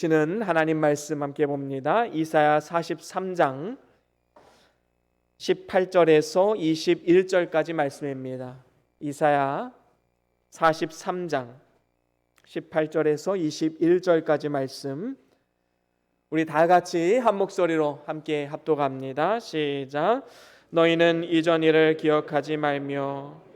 주시는 하나님 말씀 함께 봅니다. 이사야 43장 18절에서 21절까지 말씀입니다. 이사야 43장 18절에서 21절까지 말씀, 우리 다 같이 한 목소리로 함께 합독합니다. 시작. 너희는 이전 일을 기억하지 말며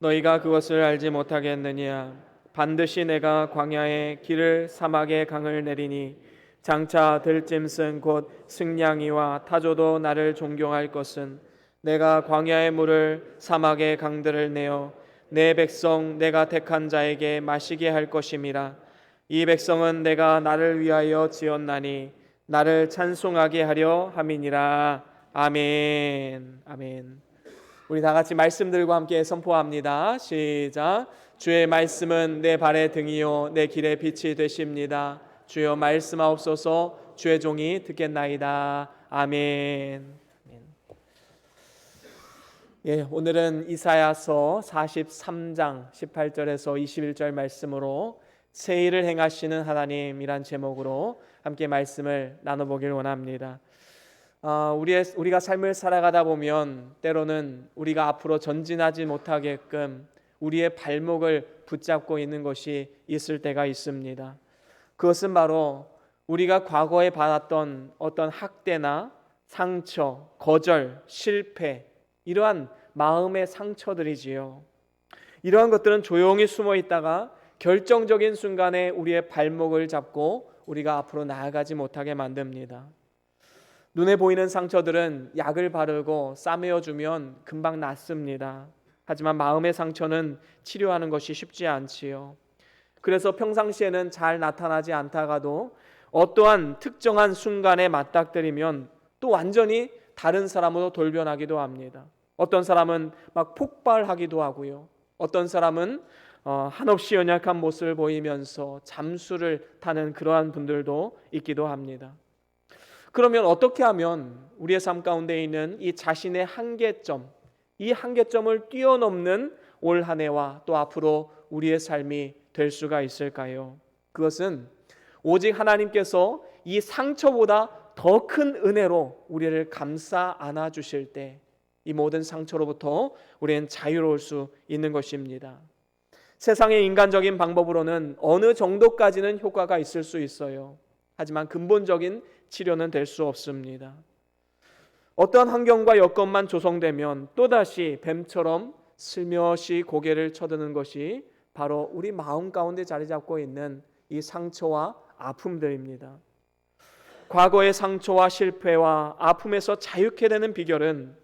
너희가 그것을 알지 못하겠느냐. 반드시 내가 광야에 길을, 사막에 강을 내리니 장차 들짐승 곧 승냥이와 타조도 나를 존경할 것은 내가 광야의 물을, 사막의 강들을 내어 내 백성 내가 택한 자에게 마시게 할 것임이라. 이 백성은 내가 나를 위하여 지었나니 나를 찬송하게 하려 함이니라. 아멘. 아멘. 우리 다 같이 말씀 들고 함께 선포합니다. 시작. 주의 말씀은 내 발의 등이요 내 길의 빛이 되십니다. 주여 말씀하옵소서. 주의 종이 듣겠나이다. 아멘. 예, 오늘은 이사야서 43장 18절에서 21절 말씀으로 새 일을 행하시는 하나님이란 제목으로 함께 말씀을 나눠보길 원합니다. 우리가 삶을 살아가다 보면 때로는 우리가 앞으로 전진하지 못하게끔 우리의 발목을 붙잡고 있는 것이 있을 때가 있습니다. 그것은 바로 우리가 과거에 받았던 어떤 학대나 상처, 거절, 실패, 이러한 마음의 상처들이지요. 이러한 것들은 조용히 숨어 있다가 결정적인 순간에 우리의 발목을 잡고 우리가 앞으로 나아가지 못하게 만듭니다. 눈에 보이는 상처들은 약을 바르고 싸매어주면 금방 낫습니다. 하지만 마음의 상처는 치료하는 것이 쉽지 않지요. 그래서 평상시에는 잘 나타나지 않다가도 어떠한 특정한 순간에 맞닥뜨리면 또 완전히 다른 사람으로 돌변하기도 합니다. 어떤 사람은 막 폭발하기도 하고요. 어떤 사람은 한없이 연약한 모습을 보이면서 잠수를 타는 그러한 분들도 있기도 합니다. 그러면 어떻게 하면 우리의 삶 가운데 있는 이 자신의 한계점, 이 한계점을 뛰어넘는 올 한 해와 또 앞으로 우리의 삶이 될 수가 있을까요? 그것은 오직 하나님께서 이 상처보다 더 큰 은혜로 우리를 감싸 안아 주실 때 이 모든 상처로부터 우리는 자유로울 수 있는 것입니다. 세상의 인간적인 방법으로는 어느 정도까지는 효과가 있을 수 있어요. 하지만 근본적인 치료는 될 수 없습니다. 어떠한 환경과 여건만 조성되면 또다시 뱀처럼 슬며시 고개를 쳐드는 것이 바로 우리 마음 가운데 자리 잡고 있는 이 상처와 아픔들입니다. 과거의 상처와 실패와 아픔에서 자유케 되는 비결은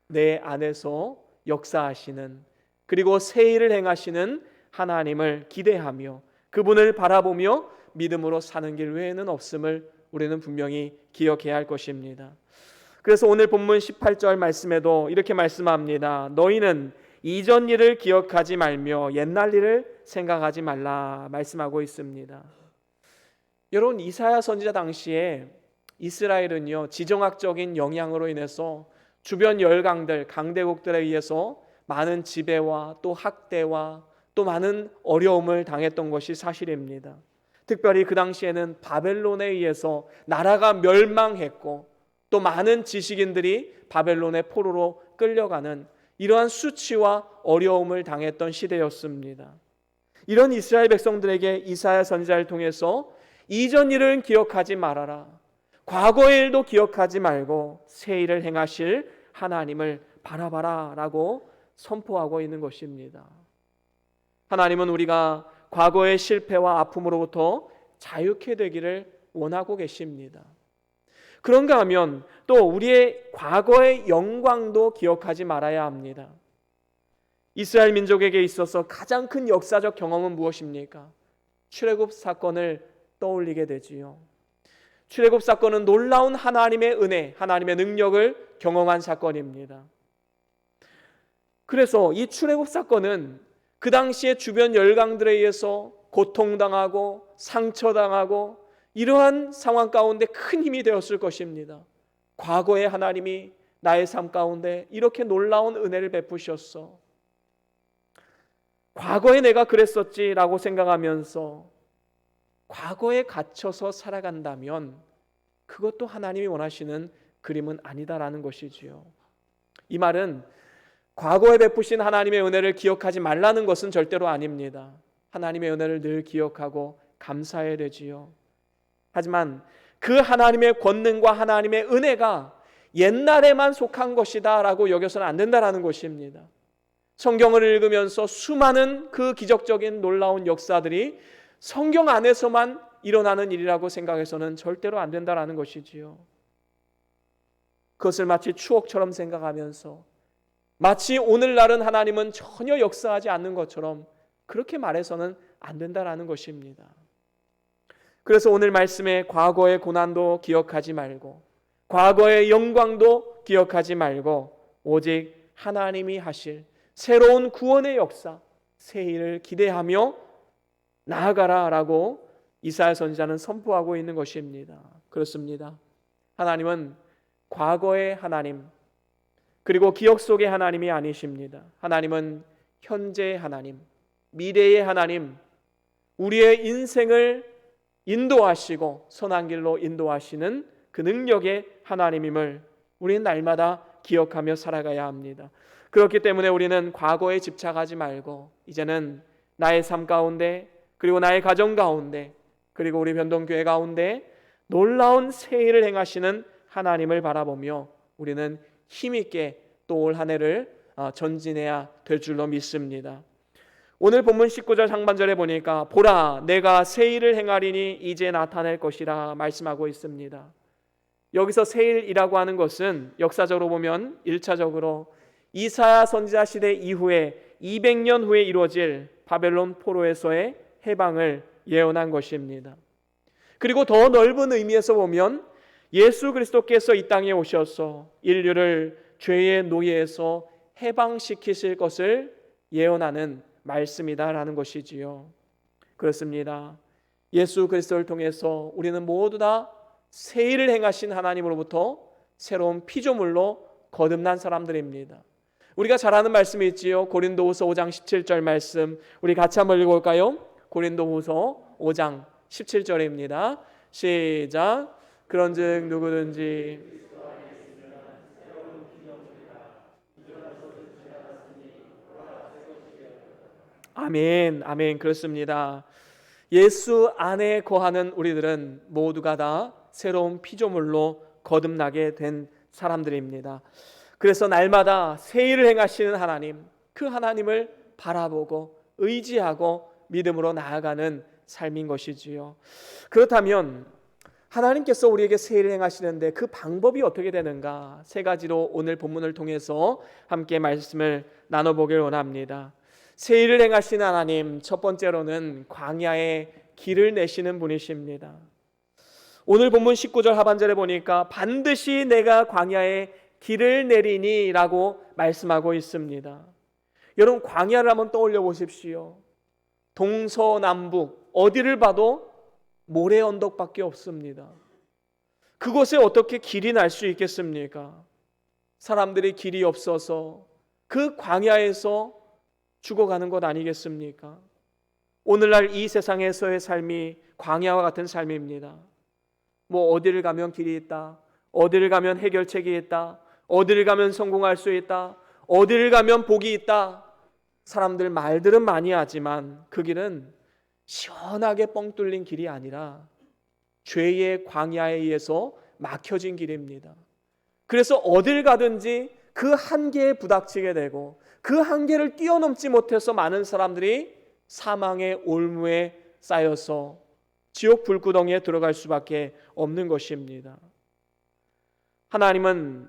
내 안에서 역사하시는, 그리고 새 일을 행하시는 하나님을 기대하며 그분을 바라보며 믿음으로 사는 길 외에는 없음을 우리는 분명히 기억해야 할 것입니다. 그래서 오늘 본문 18절 말씀에도 이렇게 말씀합니다. 너희는 이전 일을 기억하지 말며 옛날 일을 생각하지 말라 말씀하고 있습니다. 여러분, 이사야 선지자 당시에 이스라엘은요, 지정학적인 영향으로 인해서 주변 열강들, 강대국들에 의해서 많은 지배와 또 학대와 또 많은 어려움을 당했던 것이 사실입니다. 특별히 그 당시에는 바벨론에 의해서 나라가 멸망했고 또 많은 지식인들이 바벨론의 포로로 끌려가는 이러한 수치와 어려움을 당했던 시대였습니다. 이런 이스라엘 백성들에게 이사야 선지자를 통해서 이전 일은 기억하지 말아라, 과거의 일도 기억하지 말고 새 일을 행하실 하나님을 바라봐라 라고 선포하고 있는 것입니다. 하나님은 우리가 과거의 실패와 아픔으로부터 자유케 되기를 원하고 계십니다. 그런가 하면 또 우리의 과거의 영광도 기억하지 말아야 합니다. 이스라엘 민족에게 있어서 가장 큰 역사적 경험은 무엇입니까? 출애굽 사건을 떠올리게 되지요. 출애굽 사건은 놀라운 하나님의 은혜, 하나님의 능력을 경험한 사건입니다. 그래서 이 출애굽 사건은 그 당시에 주변 열강들에 의해서 고통당하고 상처당하고 이러한 상황 가운데 큰 힘이 되었을 것입니다. 과거에 하나님이 나의 삶 가운데 이렇게 놀라운 은혜를 베푸셨어. 과거에 내가 그랬었지라고 생각하면서 과거에 갇혀서 살아간다면 그것도 하나님이 원하시는 그림은 아니다라는 것이지요. 이 말은 과거에 베푸신 하나님의 은혜를 기억하지 말라는 것은 절대로 아닙니다. 하나님의 은혜를 늘 기억하고 감사해야 되지요. 하지만 그 하나님의 권능과 하나님의 은혜가 옛날에만 속한 것이다 라고 여겨서는 안 된다라는 것입니다. 성경을 읽으면서 수많은 그 기적적인 놀라운 역사들이 성경 안에서만 일어나는 일이라고 생각해서는 절대로 안 된다라는 것이지요. 그것을 마치 추억처럼 생각하면서 마치 오늘날은 하나님은 전혀 역사하지 않는 것처럼 그렇게 말해서는 안 된다라는 것입니다. 그래서 오늘 말씀에 과거의 고난도 기억하지 말고 과거의 영광도 기억하지 말고 오직 하나님이 하실 새로운 구원의 역사, 새 일을 기대하며 나아가라라고 이사야 선지자는 선포하고 있는 것입니다. 그렇습니다. 하나님은 과거의 하나님 그리고 기억 속의 하나님이 아니십니다. 하나님은 현재의 하나님, 미래의 하나님, 우리의 인생을 인도하시고 선한 길로 인도하시는 그 능력의 하나님임을 우리는 날마다 기억하며 살아가야 합니다. 그렇기 때문에 우리는 과거에 집착하지 말고 이제는 나의 삶 가운데 그리고 나의 가정 가운데 그리고 우리 변동교회 가운데 놀라운 새 일을 행하시는 하나님을 바라보며 우리는 힘있게 또 올 한 해를 전진해야 될 줄로 믿습니다. 오늘 본문 19절 상반절에 보니까 보라 내가 새 일을 행하리니 이제 나타날 것이라 말씀하고 있습니다. 여기서 새 일이라고 하는 것은 역사적으로 보면 1차적으로 이사야 선지자 시대 이후에 200년 후에 이루어질 바벨론 포로에서의 해방을 예언한 것입니다. 그리고 더 넓은 의미에서 보면 예수 그리스도께서 이 땅에 오셔서 인류를 죄의 노예에서 해방시키실 것을 예언하는 말씀이다라는 것이지요. 그렇습니다. 예수 그리스도를 통해서 우리는 모두 다 새 일을 행하신 하나님으로부터 새로운 피조물로 거듭난 사람들입니다. 우리가 잘 아는 말씀이 있지요. 고린도후서 5장 17절 말씀 우리 같이 한번 읽어볼까요? 고린도후서 5장 17절입니다. 시작. 그런즉 누구든지 아멘, 아멘. 그렇습니다. 예수 안에 거하는 우리들은 모두가 다 새로운 피조물로 거듭나게 된 사람들입니다. 그래서 날마다 새 일을 행하시는 하나님, 그 하나님을 바라보고 의지하고 믿음으로 나아가는 삶인 것이지요. 그렇다면 하나님께서 우리에게 새 일을 행하시는데 그 방법이 어떻게 되는가? 세 가지로 오늘 본문을 통해서 함께 말씀을 나눠보길 원합니다. 새 일을 행하시는 하나님, 첫 번째로는 광야에 길을 내시는 분이십니다. 오늘 본문 19절 하반절에 보니까 반드시 내가 광야에 길을 내리니 라고 말씀하고 있습니다. 여러분 광야를 한번 떠올려 보십시오. 동서남북 어디를 봐도 모래 언덕밖에 없습니다. 그곳에 어떻게 길이 날 수 있겠습니까? 사람들이 길이 없어서 그 광야에서 죽어가는 것 아니겠습니까? 오늘날 이 세상에서의 삶이 광야와 같은 삶입니다. 뭐 어디를 가면 길이 있다, 어디를 가면 해결책이 있다, 어디를 가면 성공할 수 있다, 어디를 가면 복이 있다. 사람들 말들은 많이 하지만 그 길은 시원하게 뻥 뚫린 길이 아니라 죄의 광야에 의해서 막혀진 길입니다. 그래서 어딜 가든지 그 한계에 부닥치게 되고 그 한계를 뛰어넘지 못해서 많은 사람들이 사망의 올무에 쌓여서 지옥 불구덩이에 들어갈 수밖에 없는 것입니다. 하나님은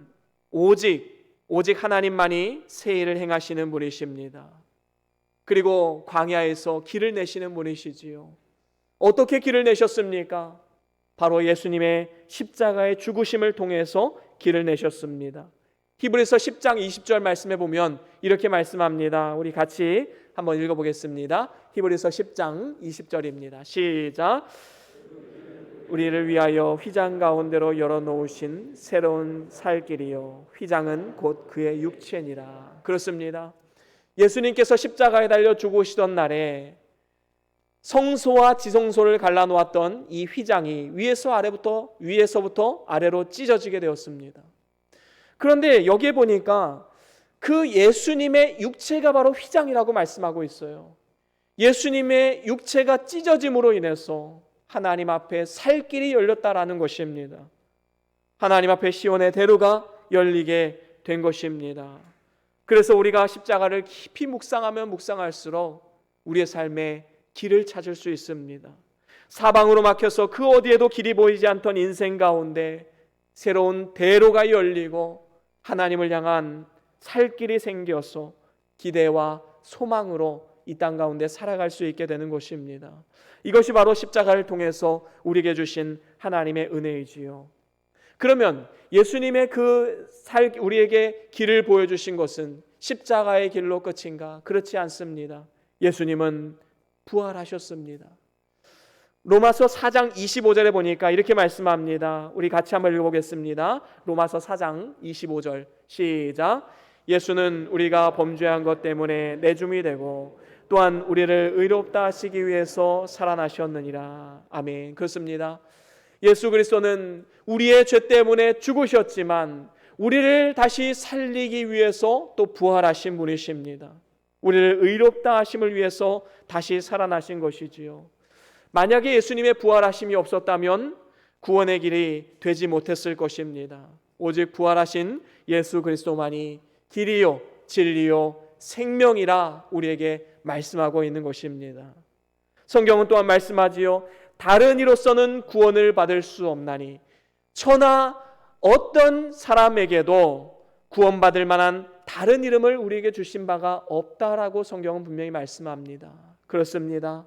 오직 하나님만이 새 일을 행하시는 분이십니다. 그리고 광야에서 길을 내시는 분이시지요. 어떻게 길을 내셨습니까? 바로 예수님의 십자가의 죽으심을 통해서 길을 내셨습니다. 히브리서 10장 20절 말씀에 보면 이렇게 말씀합니다. 우리 같이 한번 읽어보겠습니다. 히브리서 10장 20절입니다. 시작. 우리를 위하여 휘장 가운데로 열어놓으신 새로운 살 길이요 휘장은 곧 그의 육체니라. 그렇습니다. 예수님께서 십자가에 달려 죽으시던 날에 성소와 지성소를 갈라놓았던 이 휘장이 위에서부터 아래로 찢어지게 되었습니다. 그런데 여기에 보니까 그 예수님의 육체가 바로 휘장이라고 말씀하고 있어요. 예수님의 육체가 찢어짐으로 인해서 하나님 앞에 살 길이 열렸다라는 것입니다. 하나님 앞에 시온의 대로가 열리게 된 것입니다. 그래서 우리가 십자가를 깊이 묵상하면 묵상할수록 우리의 삶에 길을 찾을 수 있습니다. 사방으로 막혀서 그 어디에도 길이 보이지 않던 인생 가운데 새로운 대로가 열리고 하나님을 향한 살 길이 생겨서 기대와 소망으로 이 땅 가운데 살아갈 수 있게 되는 것입니다. 이것이 바로 십자가를 통해서 우리에게 주신 하나님의 은혜이지요. 그러면 예수님의 우리에게 길을 보여주신 것은 십자가의 길로 끝인가? 그렇지 않습니다. 예수님은 부활하셨습니다. 로마서 4장 25절에 보니까 이렇게 말씀합니다. 우리 같이 한번 읽어보겠습니다. 로마서 4장 25절 시작. 예수는 우리가 범죄한 것 때문에 내줌이 되고 또한 우리를 의롭다 하시기 위해서 살아나셨느니라. 아멘. 그렇습니다. 예수 그리스도는 우리의 죄 때문에 죽으셨지만 우리를 다시 살리기 위해서 또 부활하신 분이십니다. 우리를 의롭다 하심을 위해서 다시 살아나신 것이지요. 만약에 예수님의 부활하심이 없었다면 구원의 길이 되지 못했을 것입니다. 오직 부활하신 예수 그리스도만이 길이요 진리요 생명이라 우리에게 말씀하고 있는 것입니다. 성경은 또한 말씀하지요. 다른 이로서는 구원을 받을 수 없나니 천하 어떤 사람에게도 구원받을 만한 다른 이름을 우리에게 주신 바가 없다라고 성경은 분명히 말씀합니다. 그렇습니다.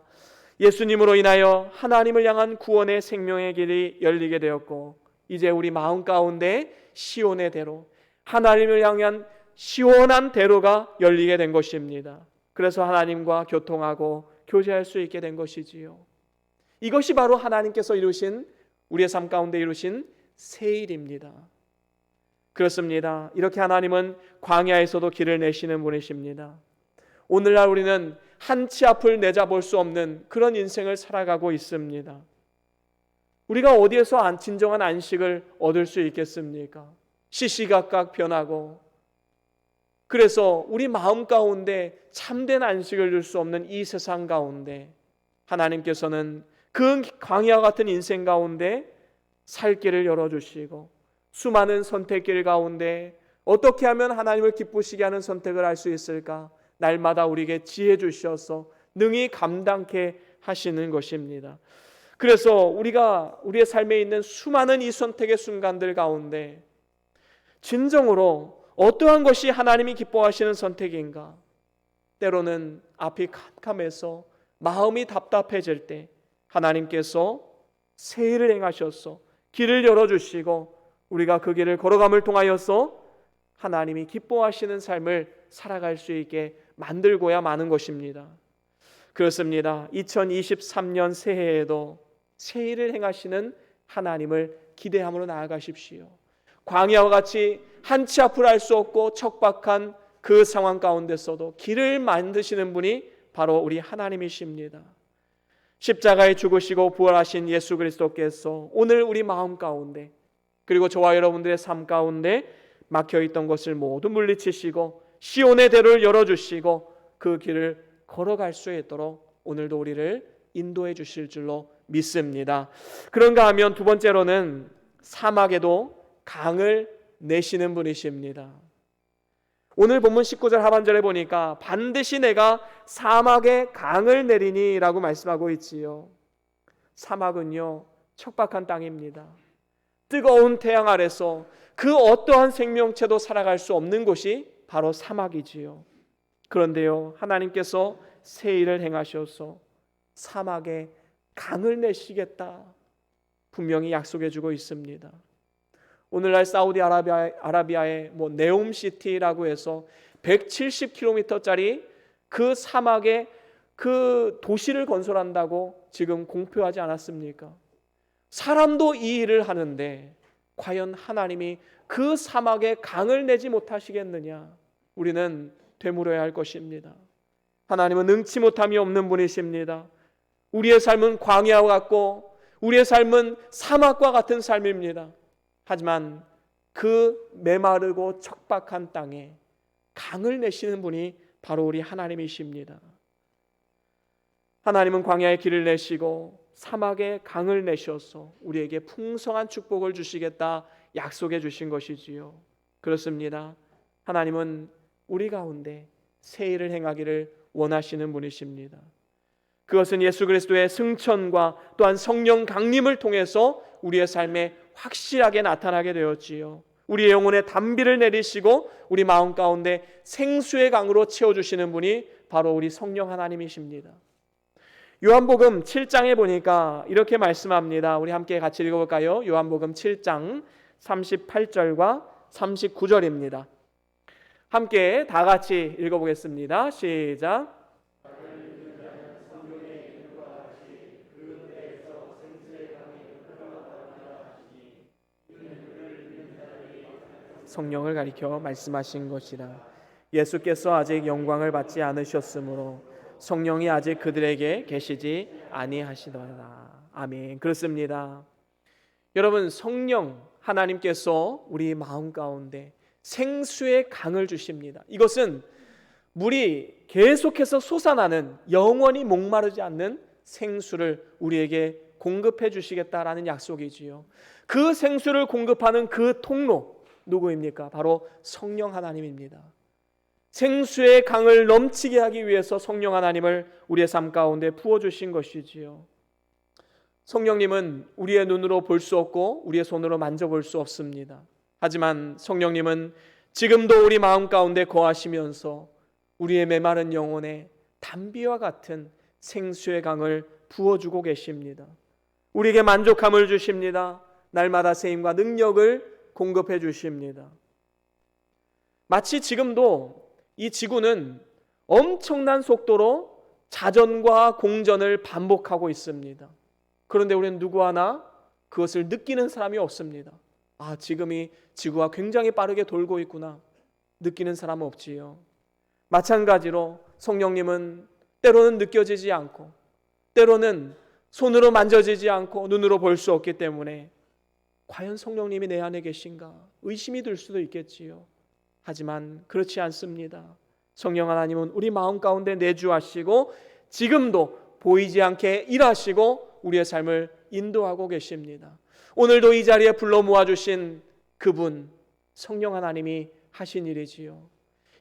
예수님으로 인하여 하나님을 향한 구원의 생명의 길이 열리게 되었고 이제 우리 마음 가운데 시온의 대로, 하나님을 향한 시원한 대로가 열리게 된 것입니다. 그래서 하나님과 교통하고 교제할 수 있게 된 것이지요. 이것이 바로 하나님께서 이루신, 우리의 삶 가운데 이루신 새 일입니다. 그렇습니다. 이렇게 하나님은 광야에서도 길을 내시는 분이십니다. 오늘날 우리는 한치 앞을 내다볼 수 없는 그런 인생을 살아가고 있습니다. 우리가 어디에서 진정한 안식을 얻을 수 있겠습니까? 시시각각 변하고, 그래서 우리 마음 가운데 참된 안식을 줄 수 없는 이 세상 가운데 하나님께서는 그 광야 같은 인생 가운데 살 길을 열어주시고 수많은 선택길 가운데 어떻게 하면 하나님을 기쁘시게 하는 선택을 할 수 있을까? 날마다 우리에게 지혜 주셔서 능히 감당케 하시는 것입니다. 그래서 우리의 삶에 있는 수많은 이 선택의 순간들 가운데 진정으로 어떠한 것이 하나님이 기뻐하시는 선택인가? 때로는 앞이 캄캄해서 마음이 답답해질 때 하나님께서 새 일을 행하셔서 길을 열어주시고 우리가 그 길을 걸어감을 통하여서 하나님이 기뻐하시는 삶을 살아갈 수 있게 만들고야 마는 것입니다. 그렇습니다. 2023년 새해에도 새 일을 행하시는 하나님을 기대함으로 나아가십시오. 광야와 같이 한치 앞을 알 수 없고 척박한 그 상황 가운데서도 길을 만드시는 분이 바로 우리 하나님이십니다. 십자가에 죽으시고 부활하신 예수 그리스도께서 오늘 우리 마음 가운데 그리고 저와 여러분들의 삶 가운데 막혀있던 것을 모두 물리치시고 시온의 대로를 열어주시고 그 길을 걸어갈 수 있도록 오늘도 우리를 인도해 주실 줄로 믿습니다. 그런가 하면 두 번째로는 사막에도 강을 내시는 분이십니다. 오늘 본문 19절 하반절에 보니까 반드시 내가 사막에 강을 내리니 라고 말씀하고 있지요. 사막은요 척박한 땅입니다. 뜨거운 태양 아래서 그 어떠한 생명체도 살아갈 수 없는 곳이 바로 사막이지요. 그런데요 하나님께서 새 일을 행하셔서 사막에 강을 내시겠다 분명히 약속해 주고 있습니다. 오늘날 사우디아라비아의 네옴시티라고 해서 170km짜리 그 사막에 그 도시를 건설한다고 지금 공표하지 않았습니까? 사람도 이 일을 하는데 과연 하나님이 그 사막에 강을 내지 못하시겠느냐? 우리는 되물어야 할 것입니다. 하나님은 능치 못함이 없는 분이십니다. 우리의 삶은 광야와 같고 우리의 삶은 사막과 같은 삶입니다. 하지만 그 메마르고 척박한 땅에 강을 내시는 분이 바로 우리 하나님이십니다. 하나님은 광야에 길을 내시고 사막에 강을 내셔서 우리에게 풍성한 축복을 주시겠다 약속해 주신 것이지요. 그렇습니다. 하나님은 우리 가운데 새 일을 행하기를 원하시는 분이십니다. 그것은 예수 그리스도의 승천과 또한 성령 강림을 통해서 우리의 삶에 확실하게 나타나게 되었지요. 우리의 영혼에 단비를 내리시고 우리 마음 가운데 생수의 강으로 채워주시는 분이 바로 우리 성령 하나님이십니다. 요한복음 7장에 보니까 이렇게 말씀합니다. 우리 함께 같이 읽어볼까요? 요한복음 7장 38절과 39절입니다. 함께 다 같이 읽어보겠습니다. 시작. 성령을 가리켜 말씀하신 것이라. 예수께서 아직 영광을 받지 않으셨으므로 성령이 아직 그들에게 계시지 아니하시더라. 아멘. 그렇습니다. 여러분, 성령 하나님께서 우리 마음 가운데 생수의 강을 주십니다. 이것은 물이 계속해서 솟아나는 영원히 목마르지 않는 생수를 우리에게 공급해 주시겠다라는 약속이지요. 그 생수를 공급하는 그 통로 누구입니까? 바로 성령 하나님입니다. 생수의 강을 넘치게 하기 위해서 성령 하나님을 우리의 삶 가운데 부어주신 것이지요. 성령님은 우리의 눈으로 볼 수 없고 우리의 손으로 만져볼 수 없습니다. 하지만 성령님은 지금도 우리 마음 가운데 거하시면서 우리의 메마른 영혼에 담비와 같은 생수의 강을 부어주고 계십니다. 우리에게 만족함을 주십니다. 날마다 세임과 능력을 공급해 주십니다. 마치 지금도 이 지구는 엄청난 속도로 자전과 공전을 반복하고 있습니다. 그런데 우리는 누구 하나 그것을 느끼는 사람이 없습니다. 아, 지금 이 지구가 굉장히 빠르게 돌고 있구나. 느끼는 사람은 없지요. 마찬가지로 성령님은 때로는 느껴지지 않고 때로는 손으로 만져지지 않고 눈으로 볼 수 없기 때문에 과연 성령님이 내 안에 계신가 의심이 들 수도 있겠지요. 하지만 그렇지 않습니다. 성령 하나님은 우리 마음 가운데 내주하시고 지금도 보이지 않게 일하시고 우리의 삶을 인도하고 계십니다. 오늘도 이 자리에 불러 모아주신 그분 성령 하나님이 하신 일이지요.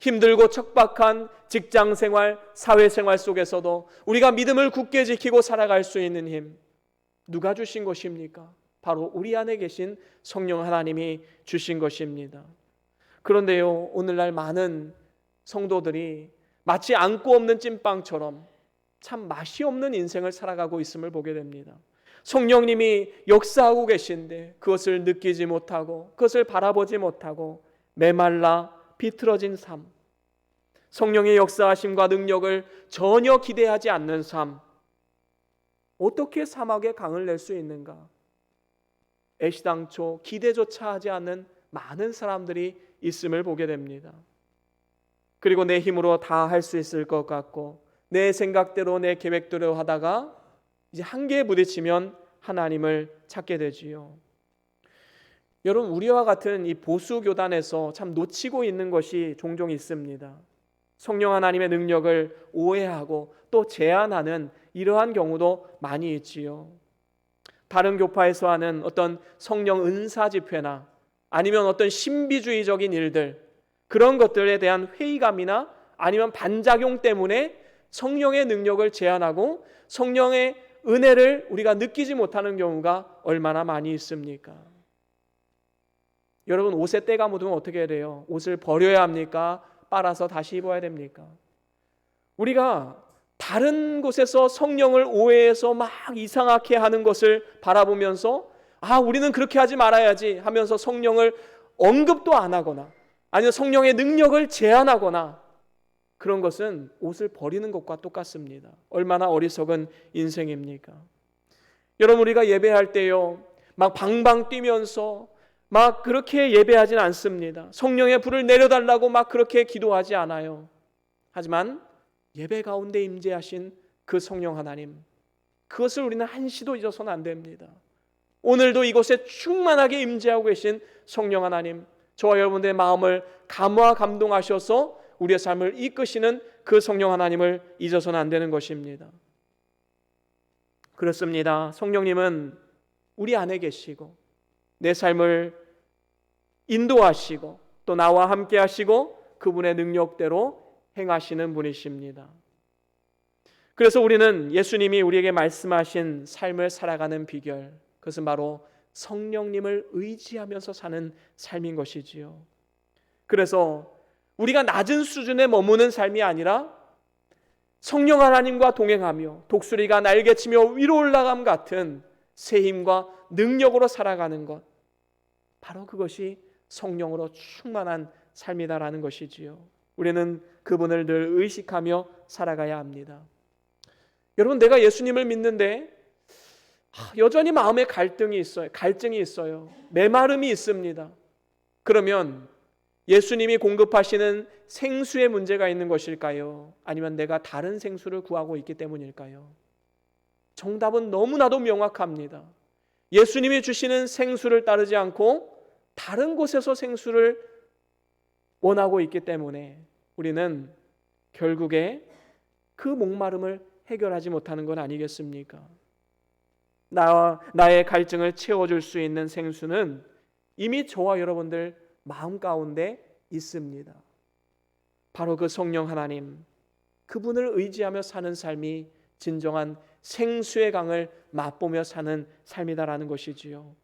힘들고 척박한 직장생활, 사회생활 속에서도 우리가 믿음을 굳게 지키고 살아갈 수 있는 힘 누가 주신 것입니까? 바로 우리 안에 계신 성령 하나님이 주신 것입니다. 그런데요, 오늘날 많은 성도들이 마치 안고 없는 찐빵처럼 참 맛이 없는 인생을 살아가고 있음을 보게 됩니다. 성령님이 역사하고 계신데 그것을 느끼지 못하고 그것을 바라보지 못하고 메말라 비틀어진 삶, 성령의 역사하심과 능력을 전혀 기대하지 않는 삶, 어떻게 사막에 강을 낼 수 있는가? 애시당초 기대조차 하지 않는 많은 사람들이 있음을 보게 됩니다. 그리고 내 힘으로 다 할 수 있을 것 같고 내 생각대로 내 계획대로 하다가 이제 한계에 부딪히면 하나님을 찾게 되지요. 여러분, 우리와 같은 이 보수 교단에서 참 놓치고 있는 것이 종종 있습니다. 성령 하나님의 능력을 오해하고 또 제한하는 이러한 경우도 많이 있지요. 다른 교파에서 하는 어떤 성령 은사 집회나 아니면 어떤 신비주의적인 일들, 그런 것들에 대한 회의감이나 아니면 반작용 때문에 성령의 능력을 제한하고 성령의 은혜를 우리가 느끼지 못하는 경우가 얼마나 많이 있습니까? 여러분, 옷에 때가 묻으면 어떻게 해야 돼요? 옷을 버려야 합니까? 빨아서 다시 입어야 됩니까? 우리가 다른 곳에서 성령을 오해해서 막 이상하게 하는 것을 바라보면서 아, 우리는 그렇게 하지 말아야지 하면서 성령을 언급도 안 하거나 아니면 성령의 능력을 제한하거나 그런 것은 옷을 버리는 것과 똑같습니다. 얼마나 어리석은 인생입니까? 여러분, 우리가 예배할 때요 막 방방 뛰면서 막 그렇게 예배하진 않습니다. 성령의 불을 내려달라고 막 그렇게 기도하지 않아요. 하지만 예배 가운데 임재하신 그 성령 하나님, 그것을 우리는 한시도 잊어서는 안 됩니다. 오늘도 이곳에 충만하게 임재하고 계신 성령 하나님, 저와 여러분들의 마음을 감화 감동하셔서 우리의 삶을 이끄시는 그 성령 하나님을 잊어서는 안 되는 것입니다. 그렇습니다. 성령님은 우리 안에 계시고 내 삶을 인도하시고 또 나와 함께 하시고 그분의 능력대로 행하시는 분이십니다. 그래서 우리는 예수님이 우리에게 말씀하신 삶을 살아가는 비결, 그것은 바로 성령님을 의지하면서 사는 삶인 것이지요. 그래서 우리가 낮은 수준에 머무는 삶이 아니라 성령 하나님과 동행하며 독수리가 날개치며 위로 올라감 같은 새 힘과 능력으로 살아가는 것, 바로 그것이 성령으로 충만한 삶이다라는 것이지요. 우리는 그분을 늘 의식하며 살아가야 합니다. 여러분, 내가 예수님을 믿는데 여전히 마음에 갈등이 있어요. 메마름이 있습니다. 그러면 예수님이 공급하시는 생수의 문제가 있는 것일까요? 아니면 내가 다른 생수를 구하고 있기 때문일까요? 정답은 너무나도 명확합니다. 예수님이 주시는 생수를 따르지 않고 다른 곳에서 생수를 원하고 있기 때문에 우리는 결국에 그 목마름을 해결하지 못하는 건 아니겠습니까? 나의 갈증을 채워줄 수 있는 생수는 이미 저와 여러분들 마음 가운데 있습니다. 바로 그 성령 하나님, 그분을 의지하며 사는 삶이 진정한 생수의 강을 맛보며 사는 삶이다라는 것이지요.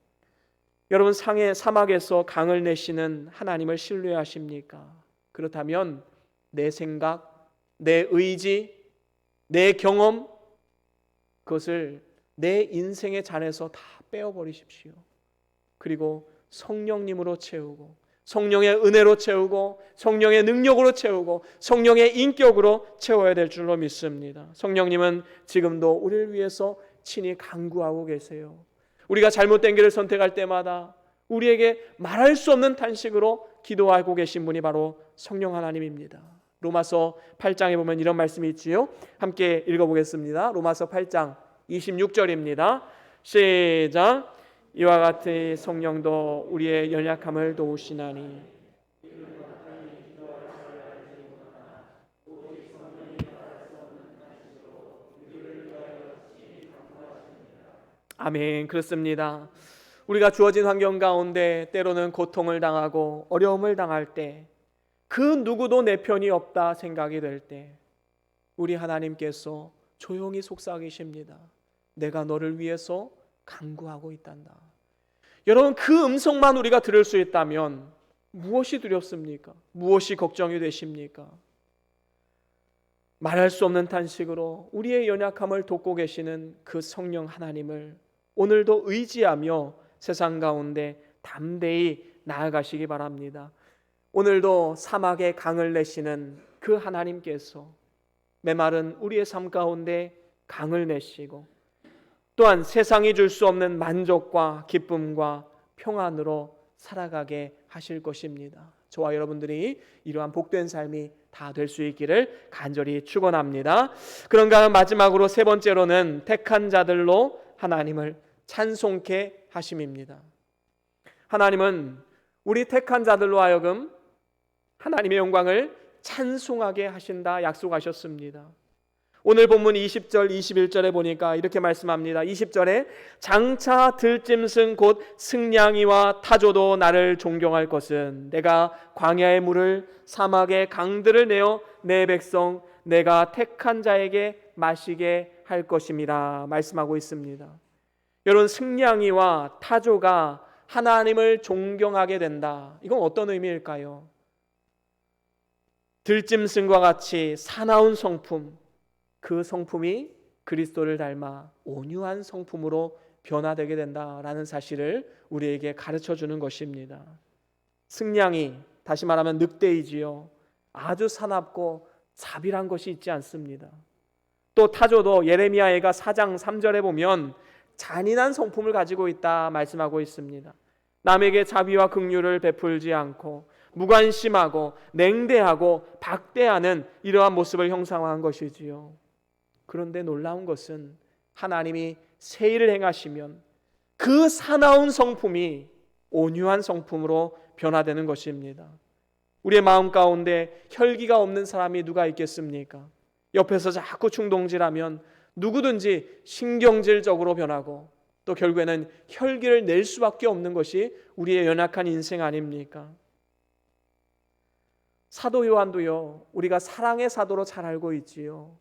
여러분, 사막에서 강을 내시는 하나님을 신뢰하십니까? 그렇다면 내 생각, 내 의지, 내 경험, 그것을 내 인생의 잔에서 다 빼어버리십시오. 그리고 성령님으로 채우고 성령의 은혜로 채우고 성령의 능력으로 채우고 성령의 인격으로 채워야 될 줄로 믿습니다. 성령님은 지금도 우리를 위해서 친히 간구하고 계세요. 우리가 잘못된 길을 선택할 때마다 우리에게 말할 수 없는 탄식으로 기도하고 계신 분이 바로 성령 하나님입니다. 로마서 8장에 보면 이런 말씀이 있지요. 함께 읽어보겠습니다. 로마서 8장 26절입니다. 시작. 이와 같이 성령도 우리의 연약함을 도우시나니 아멘. 그렇습니다. 우리가 주어진 환경 가운데 때로는 고통을 당하고 어려움을 당할 때, 그 누구도 내 편이 없다 생각이 될 때 우리 하나님께서 조용히 속삭이십니다. 내가 너를 위해서 간구하고 있단다. 여러분, 그 음성만 우리가 들을 수 있다면 무엇이 두렵습니까? 무엇이 걱정이 되십니까? 말할 수 없는 탄식으로 우리의 연약함을 돕고 계시는 그 성령 하나님을 오늘도 의지하며 세상 가운데 담대히 나아가시기 바랍니다. 오늘도 사막에 강을 내시는 그 하나님께서 메마른 우리의 삶 가운데 강을 내시고 또한 세상이 줄 수 없는 만족과 기쁨과 평안으로 살아가게 하실 것입니다. 저와 여러분들이 이러한 복된 삶이 다 될 수 있기를 간절히 축원합니다. 그런가 하면 마지막으로 세 번째로는 택한 자들로 하나님을 찬송케 하심입니다. 하나님은 우리 택한 자들로 하여금 하나님의 영광을 찬송하게 하신다 약속하셨습니다. 오늘 본문 20절 21절에 보니까 이렇게 말씀합니다. 20절에 장차 들짐승 곧 승냥이와 타조도 나를 존경할 것은 내가 광야의 물을 사막의 강들을 내어 내 백성 내가 택한 자에게 마시게 할 것입니다. 말씀하고 있습니다. 여러분, 승냥이와 타조가 하나님을 존경하게 된다. 이건 어떤 의미일까요? 들짐승과 같이 사나운 성품, 그 성품이 그리스도를 닮아 온유한 성품으로 변화되게 된다라는 사실을 우리에게 가르쳐주는 것입니다. 승냥이, 다시 말하면 늑대이지요. 아주 사납고 자비란 것이 있지 않습니다. 또 타조도 예레미야가 4장 3절에 보면 잔인한 성품을 가지고 있다 말씀하고 있습니다. 남에게 자비와 긍휼을 베풀지 않고 무관심하고 냉대하고 박대하는 이러한 모습을 형상화한 것이지요. 그런데 놀라운 것은 하나님이 새 일을 행하시면 그 사나운 성품이 온유한 성품으로 변화되는 것입니다. 우리의 마음 가운데 혈기가 없는 사람이 누가 있겠습니까? 옆에서 자꾸 충동질하면 누구든지 신경질적으로 변하고 또 결국에는 혈기를 낼 수밖에 없는 것이 우리의 연약한 인생 아닙니까? 사도 요한도요, 우리가 사랑의 사도로 잘 알고 있지요.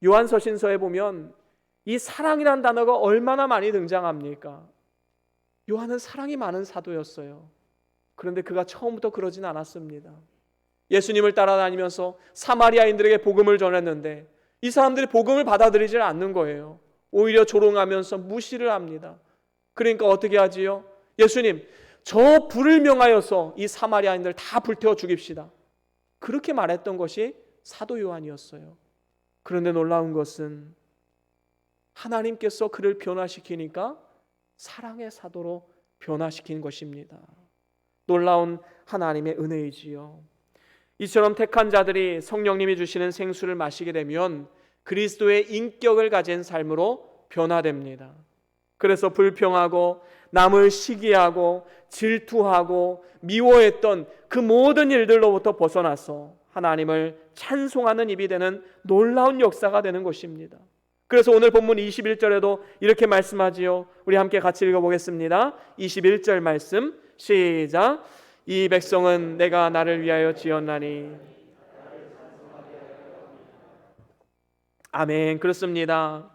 요한서신서에 보면 이 사랑이란 단어가 얼마나 많이 등장합니까? 요한은 사랑이 많은 사도였어요. 그런데 그가 처음부터 그러진 않았습니다. 예수님을 따라다니면서 사마리아인들에게 복음을 전했는데 이 사람들이 복음을 받아들이질 않는 거예요. 오히려 조롱하면서 무시를 합니다. 그러니까 어떻게 하지요? 예수님, 저 불을 명하여서 이 사마리아인들 다 불태워 죽입시다. 그렇게 말했던 것이 사도 요한이었어요. 그런데 놀라운 것은 하나님께서 그를 변화시키니까 사랑의 사도로 변화시킨 것입니다. 놀라운 하나님의 은혜이지요. 이처럼 택한 자들이 성령님이 주시는 생수를 마시게 되면 그리스도의 인격을 가진 삶으로 변화됩니다. 그래서 불평하고 남을 시기하고 질투하고 미워했던 그 모든 일들로부터 벗어나서 하나님을 찬송하는 입이 되는 놀라운 역사가 되는 것입니다. 그래서 오늘 본문 21절에도 이렇게 말씀하지요. 우리 함께 같이 읽어보겠습니다. 21절 말씀 시작. 이 백성은 내가 나를 위하여 지었나니. 아멘. 그렇습니다.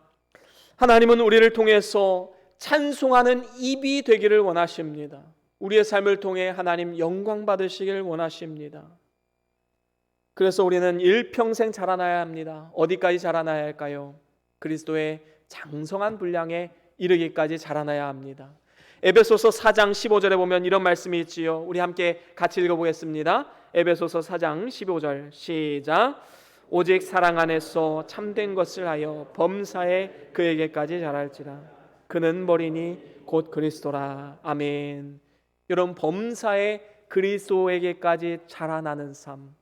하나님은 우리를 통해서 찬송하는 입이 되기를 원하십니다. 우리의 삶을 통해 하나님 영광 받으시길 원하십니다. 그래서 우리는 일평생 자라나야 합니다. 어디까지 자라나야 할까요? 그리스도의 장성한 분량에 이르기까지 자라나야 합니다. 에베소서 4장 15절에 보면 이런 말씀이 있지요. 우리 함께 같이 읽어보겠습니다. 에베소서 4장 15절 시작. 오직 사랑 안에서 참된 것을 하여 범사에 그에게까지 자랄지라. 그는 머리니 곧 그리스도라. 아멘. 여러분, 범사에 그리스도에게까지 자라나는 삶,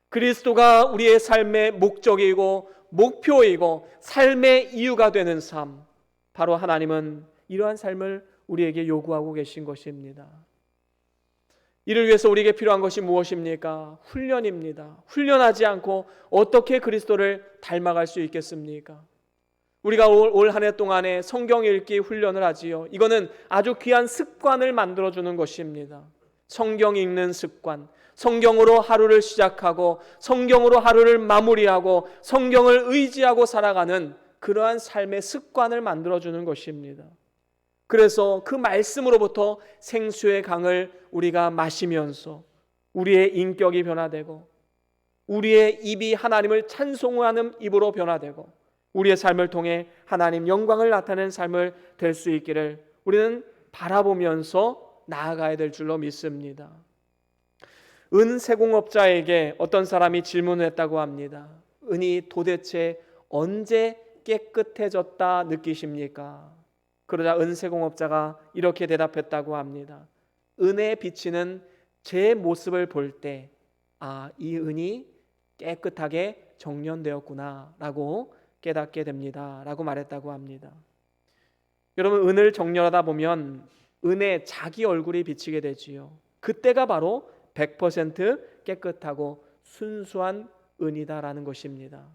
그리스도가 우리의 삶의 목적이고 목표이고 삶의 이유가 되는 삶, 바로 하나님은 이러한 삶을 우리에게 요구하고 계신 것입니다. 이를 위해서 우리에게 필요한 것이 무엇입니까? 훈련입니다. 훈련하지 않고 어떻게 그리스도를 닮아갈 수 있겠습니까? 우리가 올 한 해 동안에 성경 읽기 훈련을 하지요. 이거는 아주 귀한 습관을 만들어주는 것입니다. 성경 읽는 습관, 성경으로 하루를 시작하고 성경으로 하루를 마무리하고 성경을 의지하고 살아가는 그러한 삶의 습관을 만들어주는 것입니다. 그래서 그 말씀으로부터 생수의 강을 우리가 마시면서 우리의 인격이 변화되고 우리의 입이 하나님을 찬송하는 입으로 변화되고 우리의 삶을 통해 하나님 영광을 나타내는 삶을 될 수 있기를 우리는 바라보면서 나아가야 될 줄로 믿습니다. 은세공업자에게 어떤 사람이 질문을 했다고 합니다. 은이 도대체 언제 깨끗해졌다 느끼십니까? 그러자 은세공업자가 이렇게 대답했다고 합니다. 은에 비치는 제 모습을 볼 때, 이 은이 깨끗하게 정련되었구나 라고 깨닫게 됩니다 라고 말했다고 합니다. 여러분, 은을 정렬하다 보면 은에 자기 얼굴이 비치게 되지요. 그때가 바로 100% 깨끗하고 순수한 은이다라는 것입니다.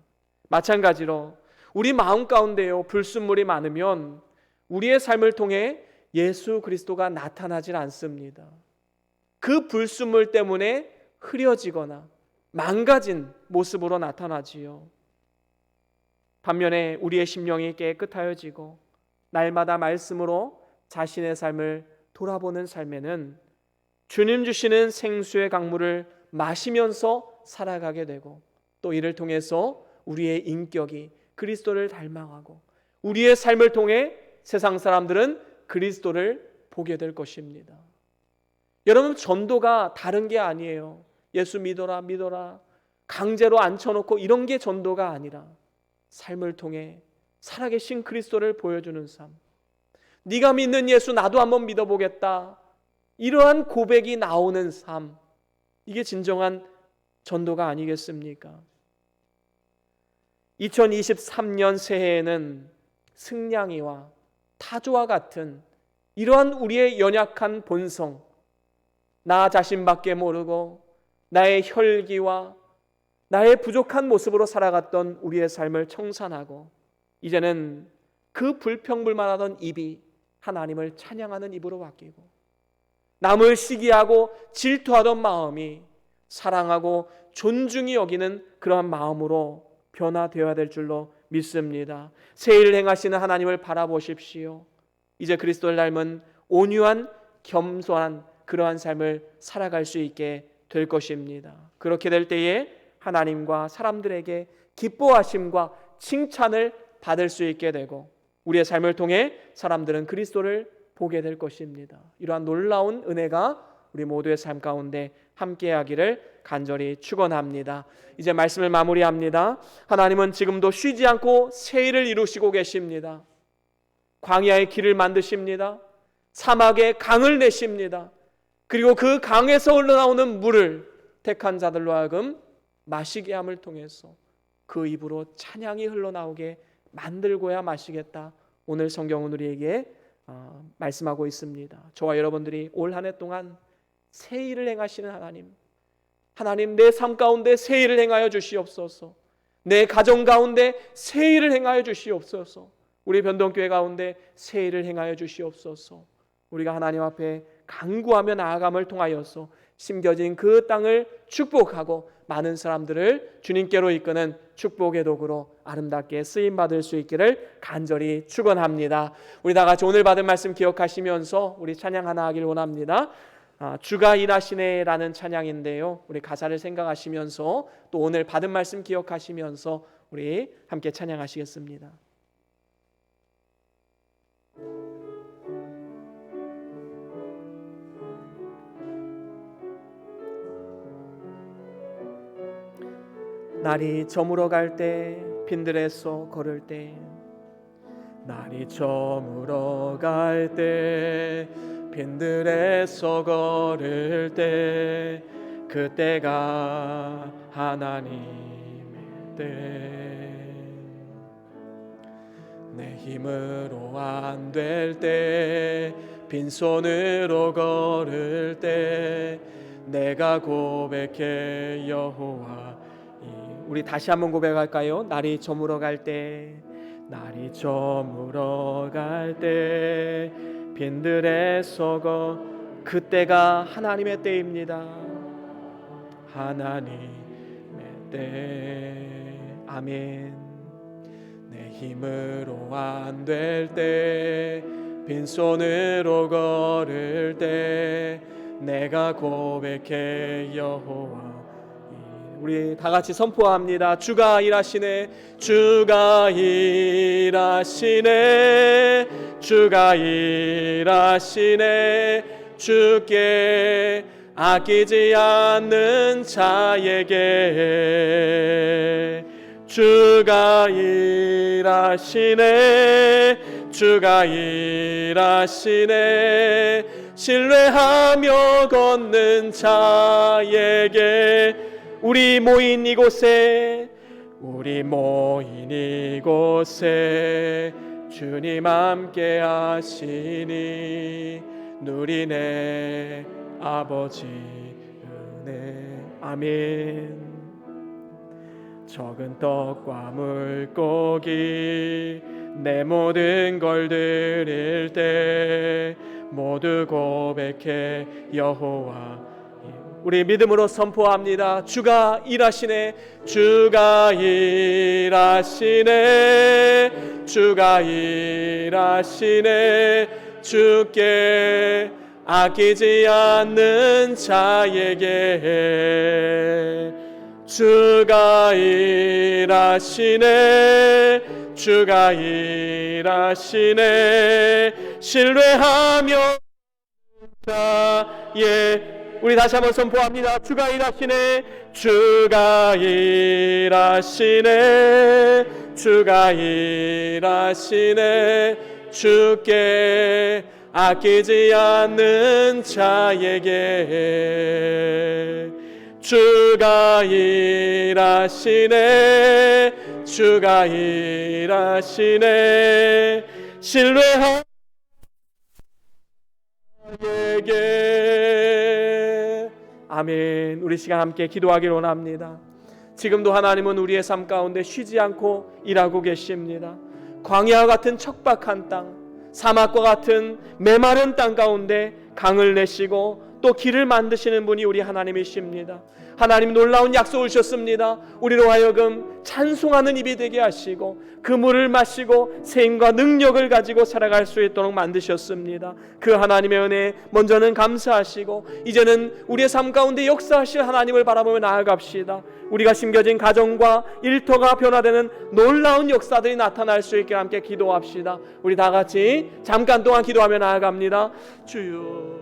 마찬가지로 우리 마음 가운데요, 불순물이 많으면 우리의 삶을 통해 예수 그리스도가 나타나질 않습니다. 그 불순물 때문에 흐려지거나 망가진 모습으로 나타나지요. 반면에 우리의 심령이 깨끗하여지고 날마다 말씀으로 자신의 삶을 돌아보는 삶에는 주님 주시는 생수의 강물을 마시면서 살아가게 되고 또 이를 통해서 우리의 인격이 그리스도를 닮아가고 우리의 삶을 통해 세상 사람들은 그리스도를 보게 될 것입니다. 여러분, 전도가 다른 게 아니에요. 예수 믿어라 믿어라 강제로 앉혀놓고 이런 게 전도가 아니라 삶을 통해 살아계신 그리스도를 보여주는 삶. 네가 믿는 예수 나도 한번 믿어보겠다. 이러한 고백이 나오는 삶, 이게 진정한 전도가 아니겠습니까? 2023년 새해에는 승냥이와 타조와 같은 이러한 우리의 연약한 본성, 나 자신밖에 모르고 나의 혈기와 나의 부족한 모습으로 살아갔던 우리의 삶을 청산하고 이제는 그 불평불만하던 입이 하나님을 찬양하는 입으로 바뀌고 남을 시기하고 질투하던 마음이 사랑하고 존중히 여기는 그러한 마음으로 변화되어야 될 줄로 믿습니다. 새해를 행하시는 하나님을 바라보십시오. 이제 그리스도를 닮은 온유한 겸손한 그러한 삶을 살아갈 수 있게 될 것입니다. 그렇게 될 때에 하나님과 사람들에게 기뻐하심과 칭찬을 받을 수 있게 되고 우리의 삶을 통해 사람들은 그리스도를 보게 될 것입니다. 이러한 놀라운 은혜가 우리 모두의 삶 가운데 함께하기를 간절히 축원합니다. 이제 말씀을 마무리합니다. 하나님은 지금도 쉬지 않고 새일을 이루시고 계십니다. 광야의 길을 만드십니다. 사막에 강을 내십니다. 그리고 그 강에서 흘러나오는 물을 택한 자들로 하여금 마시게 함을 통해서 그 입으로 찬양이 흘러나오게 만들고야 마시겠다. 오늘 성경은 우리에게 말씀하고 있습니다. 저와 여러분들이 올 한 해 동안 새 일을 행하시는 하나님 내 삶 가운데 새 일을 행하여 주시옵소서. 내 가정 가운데 새 일을 행하여 주시옵소서. 우리 변동교회 가운데 새 일을 행하여 주시옵소서. 우리가 하나님 앞에 간구하며 나아감을 통하여서 심겨진 그 땅을 축복하고 많은 사람들을 주님께로 이끄는 축복의 도구로 아름답게 쓰임받을 수 있기를 간절히 축원합니다. 우리 다 같이 오늘 받은 말씀 기억하시면서 우리 찬양 하나 하길 원합니다. 주가 일하시네라는 찬양인데요, 우리 가사를 생각하시면서 또 오늘 받은 말씀 기억하시면서 우리 함께 찬양하시겠습니다. 날이 저물어 갈 때 빈들에서 걸을 때 날이 저물어 갈 때 빈들에서 걸을 때 그때가 하나님의 때 내 힘으로 안 될 때 빈손으로 걸을 때 내가 고백해 여호와. 우리 다시 한번 고백할까요? 날이 저물어 갈 때 날이 저물어 갈 때 빈들에서 그때가 하나님의 때입니다. 하나님의 때. 아멘. 내 힘으로 안 될 때 빈손으로 걸을 때 내가 고백해 여호와. 우리 다 같이 선포합니다. 주가 일하시네. 주가 일하시네. 주가 일하시네. 주께 아끼지 않는 자에게 주가 일하시네. 주가 일하시네. 신뢰하며 걷는 자에게 우리 모인 이곳에 주님 함께 하시니 누리네 아버지 은혜. 아멘. 적은 떡과 물고기 내 모든 걸 드릴 때 모두 고백해 여호와. 우리 믿음으로 선포합니다. 주가 일하시네. 주가 일하시네. 주가 일하시네. 주께 아끼지 않는 자에게 주가 일하시네. 주가 일하시네. 신뢰하며 자에. 우리 다시 한번 선포합니다. 주가 일하시네. 주가 일하시네. 주가 일하시네. 주께 아끼지 않는 자에게 주가 일하시네 주가 일하시네 신뢰하는 자에게 아멘. 우리 시간 함께 기도하기를 원합니다. 지금도 하나님은 우리의 삶 가운데 쉬지 않고 일하고 계십니다. 광야와 같은 척박한 땅, 사막과 같은 메마른 땅 가운데 강을 내시고 또 길을 만드시는 분이 우리 하나님이십니다. 하나님 놀라운 약속을 주셨습니다. 우리로 하여금 찬송하는 입이 되게 하시고 그 물을 마시고 새 힘과 능력을 가지고 살아갈 수 있도록 만드셨습니다. 그 하나님의 은혜에 먼저는 감사하시고 이제는 우리의 삶 가운데 역사하실 하나님을 바라보며 나아갑시다. 우리가 심겨진 가정과 일터가 변화되는 놀라운 역사들이 나타날 수 있게 함께 기도합시다. 우리 다 같이 잠깐 동안 기도하며 나아갑니다. 주여